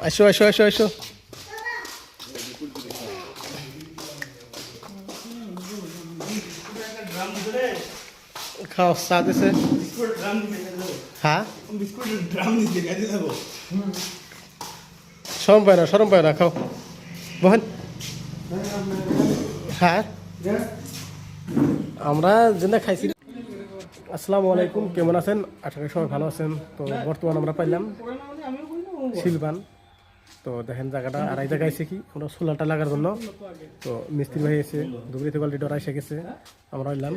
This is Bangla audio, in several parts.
আসো আসো আসো আসো খাও চা দিছে হ্যাঁ সরম পায় না খাও বহেন হ্যাঁ আমরা যেটা খাইছি। আসসালামু আলাইকুম, কেমন আছেন? আশা করি সবাই ভালো আছেন। তো বর্তমান আমরা পাইলাম শিলবান। তো দেখেন জায়গাটা আর এই জায়গায় এসে কি আমরা সোলারটা লাগার জন্য। তো মিস্ত্রি ভাই এসে ধুবড়ি থেকে অলরেডি ওরা এসে গেছে, আমরা এলাম।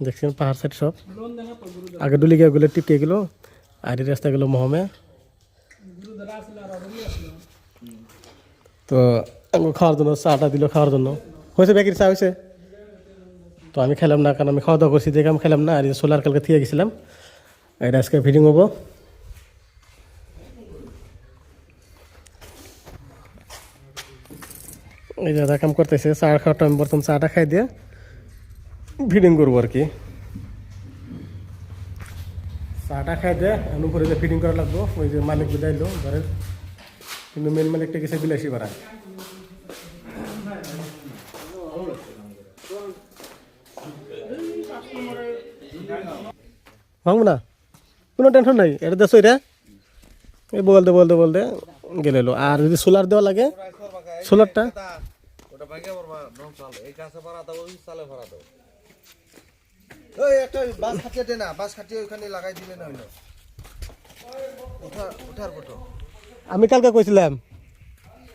দেখছেন পাহাড় সাইড সব আগে ডুলি গিয়ে গেলো টিপকে গেলো আর এই রাস্তা গেলো মহমে। তো খাওয়ার জন্য চাটা দিল, খাওয়ার জন্য হয়েছে বেকির চা হয়েছে। তো আমি খেলাম না, কারণ আমি খাওয়া দাওয়া করছি দেখে আমি খেলাম না। আর এই সোলার কালকে থেকে গেছিলাম, এটা আজকে ফিটিং হবো। এই দাদা কাম করতেছে, চা খাওয়াটা আমি প্রথম চাটা খাই দিয়ে ফিটিং করবো আর কি। চাটা খাই দিয়ে উপরে যে ফিটিং করা লাগবো, ওই যে মালিক বুঝাইলো ঘরের, কিন্তু মেন মালিকটা গেছে বিলাসী ভাড়া। ভাঙবো না, কোনো টেনশন নাই, এটা দেশো এটা এই বলতে বলতে বলতে গেলে। আর যদি সোলার দেওয়া লাগে, সোলারটা আমি কালকে কইছিলাম,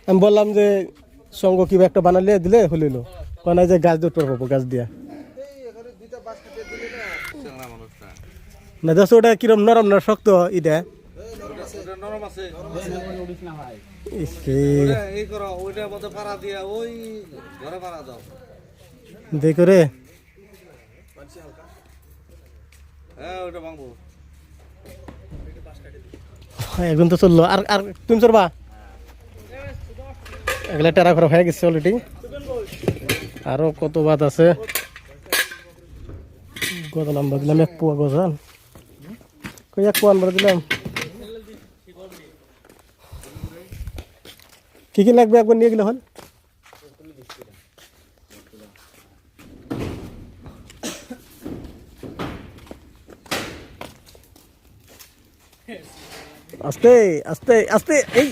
আমি বললাম যে সঙ্গ কিবা একটা বানালে দিলে হলিল, কারণ যে গাছ দিয়ে উঠতে পারবো, গাছ দিয়া না। দেখো ওটা কিরম নরম না শক্ত, এটা দেখো রে একজন তো চললো। আর আর তুমি চলবা, এগুলা টেরা করা হয়ে গেছে অলরেডি, আরো কত বাদ আছে। গজাল আমরা দিলাম এক পোয়া, গজাল কই এক পোয়া আমরা দিলাম। কি কি লাগবে একবার নিয়ে গেলে হল। আস্তে আস্তে আস্তে, এই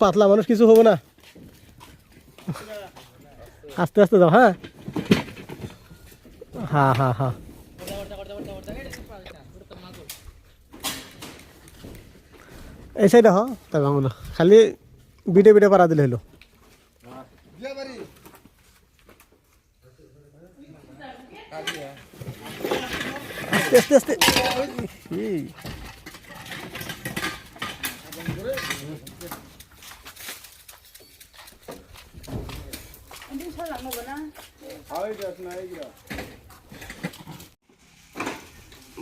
পাতলা মানুষ কিছু হবো না, আস্তে আস্তে যাও। হ্যাঁ হ্যাঁ হ্যাঁ হ্যাঁ এই সাইডে হ, তাই ভাঙলো খালি বিটে বিটে পাড়া দিলে হলো। আস্তে আস্তে আস্তে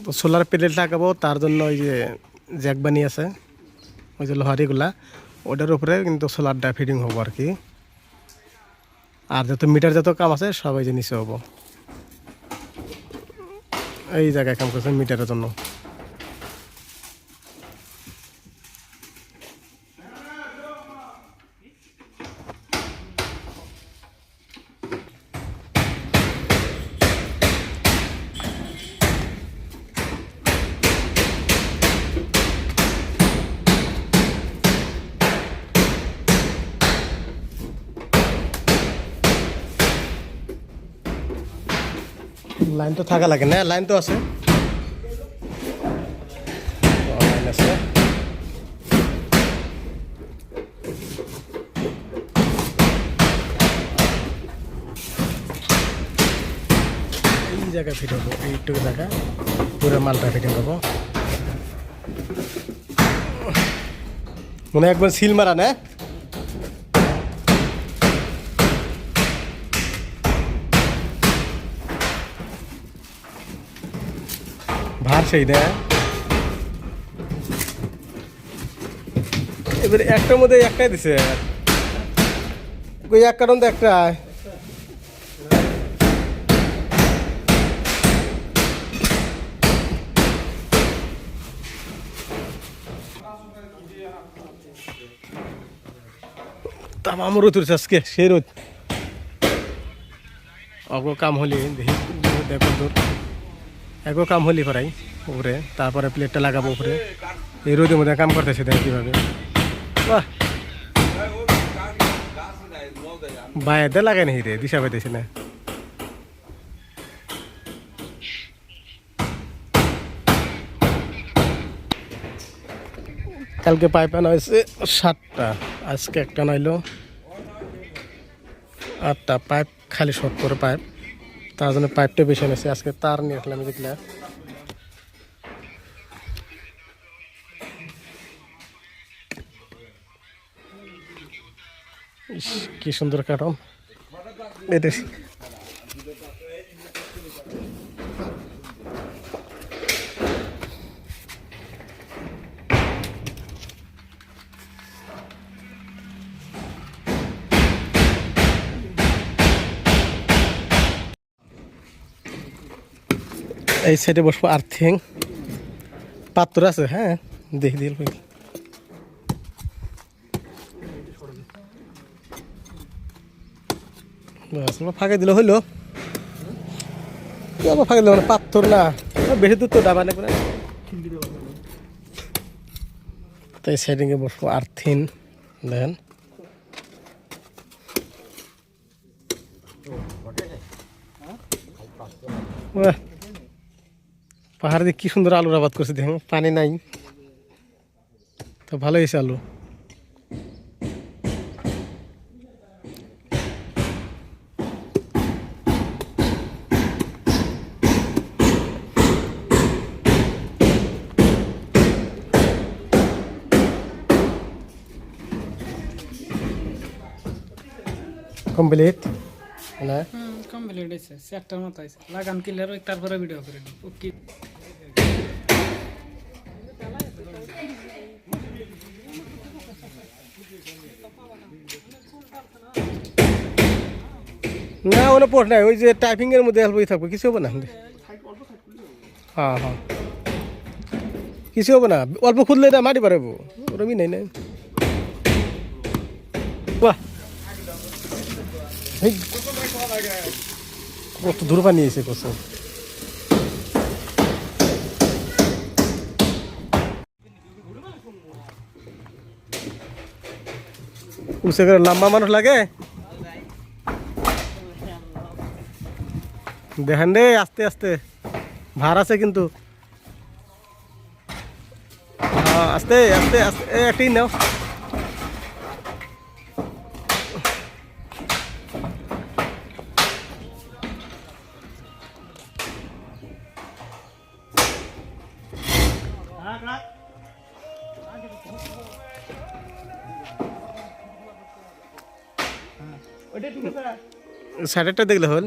তো সোলার প্যানেল লাগাবো, তার জন্য ওই যে জ্যাক বানিয়ে আছে, ওই যে লোহারিগুলা, ওটার উপরে কিন্তু সোলারটা ফিটিং হবো আর কি। আর যত মিটার যত কাম আছে সবাই যে নিচে হবো, এই জায়গায় কাম করছে মিটারের জন্য। লাইন তো থাকা লাগে না, লাইন তো আছে, লাইন আছে। এই জায়গায় ফিট হবো, এইটুকু জায়গা পুরো মালটা ফিটিং হবো। মনে একবার সিল মারা না, ভার সেই না। এবার একটার মধ্যে একটাই দিছে, ওই এক কারণ তো একটা তামাম রোদ উঠছে আজকে সেই রোদ অগো কাম হলি দেখি দেখো দূর এগো কাম হলি করাই উপরে তারপরে প্লেটটা লাগাবো উপরে এই রোদের মধ্যে কাম করতেছে দেখ কীভাবে বাহ বাইরে লাগাই নি রে দিশা পাইতেছি না কালকে পাইপ আনা হয়েছে 7টা আজকে একটা নাইলো 8টা পাইপ খালি শর্ট করে পাইপ তার জন্য পাইপটা বেশি এনেছে আজকে তার নিয়ে আসলাম দেখলে কি সুন্দর কাটন এটা এই সাইডে বসবো আর্থিং পাত্র আছে হ্যাঁ দেখি দিল ফাঁকে দিলে হইলো ফাঁকে দিল মানে পাথর না বেশি দূর তো ডাবা নেই তাই সাইডিংয়ে বসবো আর্থিন দেখেন পাহাড় দিয়ে কি সুন্দর আলুর আবাদ করছে দেখেন পানি নাই তো ভালো হয়েছে আলু কমপ্লিট না কমপ্লিট হয়েছে সেক্টর মতো হয়েছে লাগান ক্লিয়ার ওই তারপরে ভিডিও করে নিই ওকে না ওটা পড় নাই ওই যে টাইপিং এর মধ্যে অল্পই থাকবে কিছু হবে না হ্যাঁ হ্যাঁ কিছু হবে না অল্প খুললে এটা মাটি পারবো ওরমই নেই না বাহ কত দূর বানিয়েছে কত উসে করে লম্বা মানুষ লাগে দেখেন রে আস্তে আস্তে ভার আছে কিন্তু আস্তে আস্তে আস্তে একটি নাও সাইডটা দেখলে হল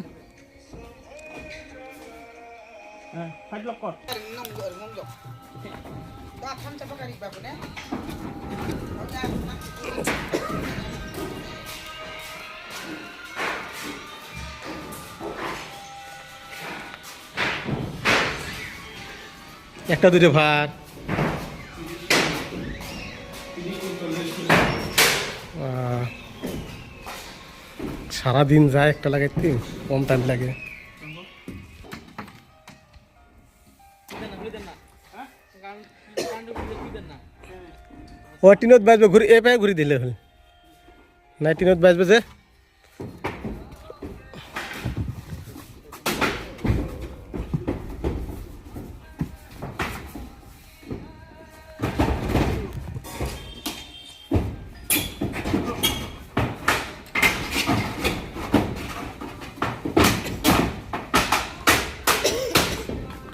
একটা দুটো ভাত সারাদিন যায় একটা লাগাইতে কম টাইম লাগে ও টিনত বাজবে ঘুরি এ পায়ে ঘুরি দিলে হল না টিনত বাজবে যে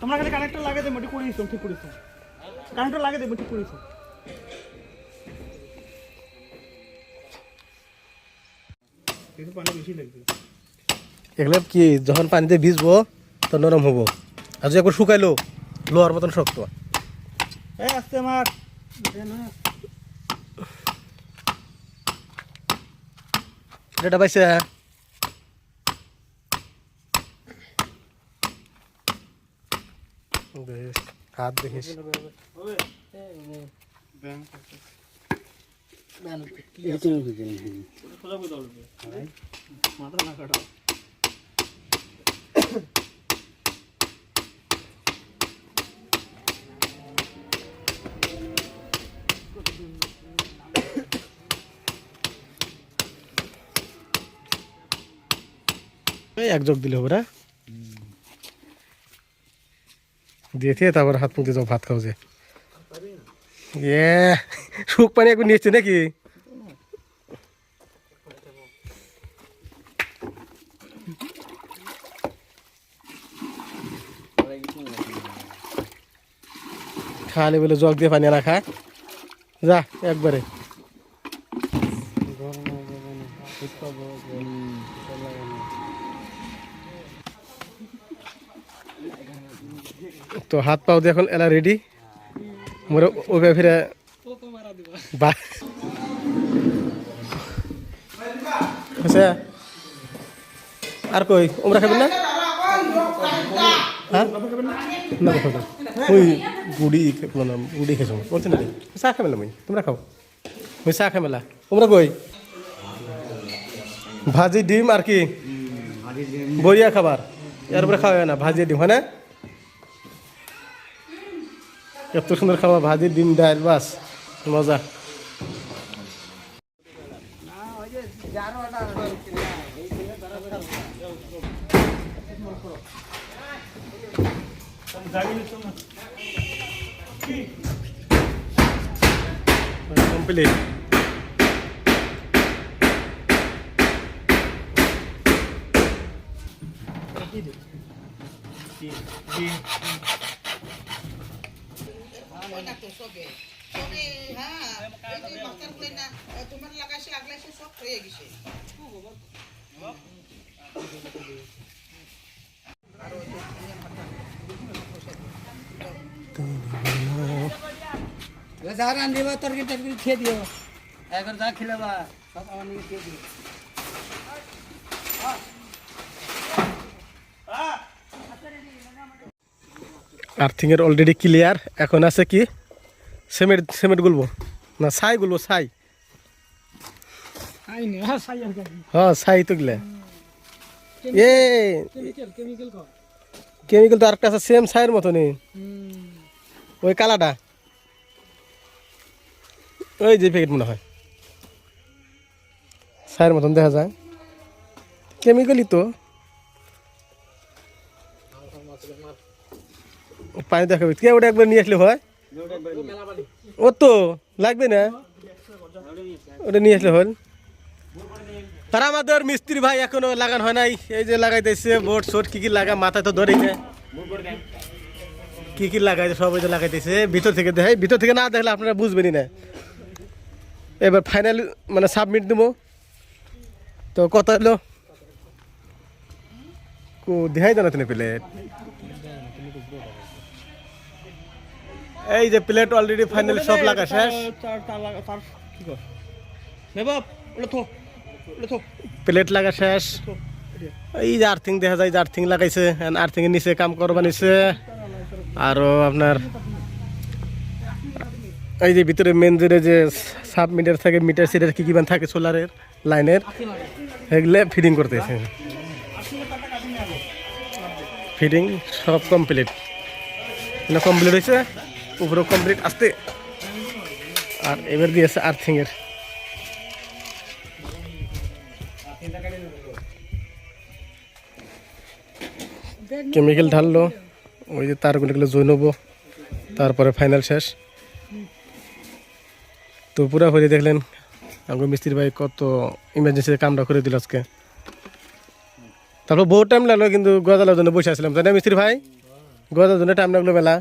তোমরা খালি কানেক্টর লাগিয়ে দেবো ঠিক করিস ঠিক করিস কানেক্টর লাগিয়ে দেবো ঠিক করিস পানি বেশি লাগবে এগুলো কি যখন পানিতে ভিজবো তো নরম হবো আর যদি একবার শুকাইলো লোহার মতন শক্ত আস্তে আমার এটা পাইছে হাত দেখিস সোজা করে দাও মাথা না কাটা এক যোগ দিলে হবে না দিয়েছে তারপর হাত মুখে যাও ভাত খাও যে শুক পানি একবার নিয়েছে নাকি খালি বলে জগ দিয়ে পানি না খা যা একবারে তো হাত পাও দিয়ে এখন এলা রেডি মোরে ওবে ফিরে বা আচ্ছা আর কই ওমরা খাবেন না হ্যাঁ না খাবো না ওই গুড়ি মানে গুড়ি খেয়েছো বলছেন না চা খাবেন না মই তোমরা খাও ওই চা খাবেলা তোমরা কই ভাজি ডিম আর কি বড়িয়া খাবার এর উপরে খাওয়া না ভাজি ডিম হয় না এত সুন্দর খাবার ভাজি ডিম ডাল বাস মজা কমপ্লিট তোমার লাগাইছে আগলাইছে সব হয়ে গেছে রান্ধিবা তরকারি টরকারি খেয়ে দিও একবার যা খেলাবা সব আমার নিয়ে খেয়ে দিও আর্থিং এর অলরেডি ক্লিয়ার এখন আছে কি সিমেন্ট সিমেন্ট গুলবো না ছাই গুলবো ছাই আইনে হ্যাঁ সাই আর কি হ্যাঁ ছাই তো গিলা এ কেমিক্যাল কর কেমিক্যাল তো আরেকটা আছে সেম ছাইয়ের মতনই ওই কালাটা ওই যে প্যাকেট মনে হয় ছাইয়ের মতন দেখা যায় কেমিক্যালই তো পানি দেখাবে কে ওটা একবার নিয়ে আসলে হয় ও তো লাগবে না ওটা নিয়ে আসলে হল তারা আমাদের মিস্ত্রি ভাই এখনো লাগানো হয় নাই এই যে লাগাইতেছে বোর্ড শোট কি কি লাগা মাথায় তো ধরেই না কি কি লাগাইছে সব ওই যে লাগাইতেছে ভিতর থেকে দেখাই ভিতর থেকে না দেখলে আপনারা বুঝবেনই না এবার ফাইনাল মানে সাবমিট দেবো তো কত হলো দেখাই জানাতে না প্লেট এই যে প্লেট অলরেডি ফাইনাল সব লাগা শেষ তার লাগা তার কি কর নেবা ওটা থো প্লেট লাগা শেষ এই যে আর্থিং দেখা যায় যে আর্থিং লাগাইছে আর্থিং এর নিচে কাম করবা নিছে আরো আপনার এই যে ভিতরে মেন যে সাব মিটার থাকে মিটার সিটার কি কি মান থাকে সোলারের লাইনের এগুলো ফিটিং করতেছে ফিটিং সব কমপ্লিট এটা কমপ্লিট হয়েছে উপরেও কমপ্লিট আসতে আর এবার দিয়েছে আর্থিং এর কেমিক্যাল ঢাললো ওই যে তারগুলো জয় নেবো তারপরে ফাইনাল শেষ তো পুরা করে দেখলেন আমার মিস্ত্রি ভাই কত ইমার্জেন্সি কামটা করে দিল আজকে তারপর বহু টাইম লাগলো কিন্তু গজালার জন্য বসে আসলাম তাই না মিস্ত্রি ভাই গজার জন্য টাইম লাগলো মেলা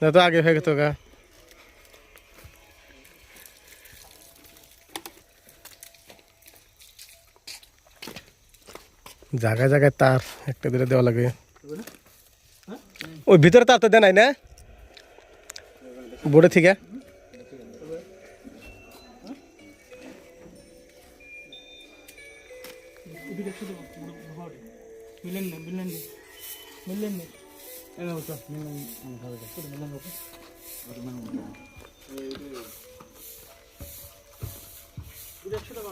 না তো আগে হয়ে গেত গা জায়গায় জায়গায় তার একটা দিলে দেওয়া লাগে ওই ভিতরে তার তো দেয় নাই না বোর্ডে থেকে মিলেন নে একশো টাকা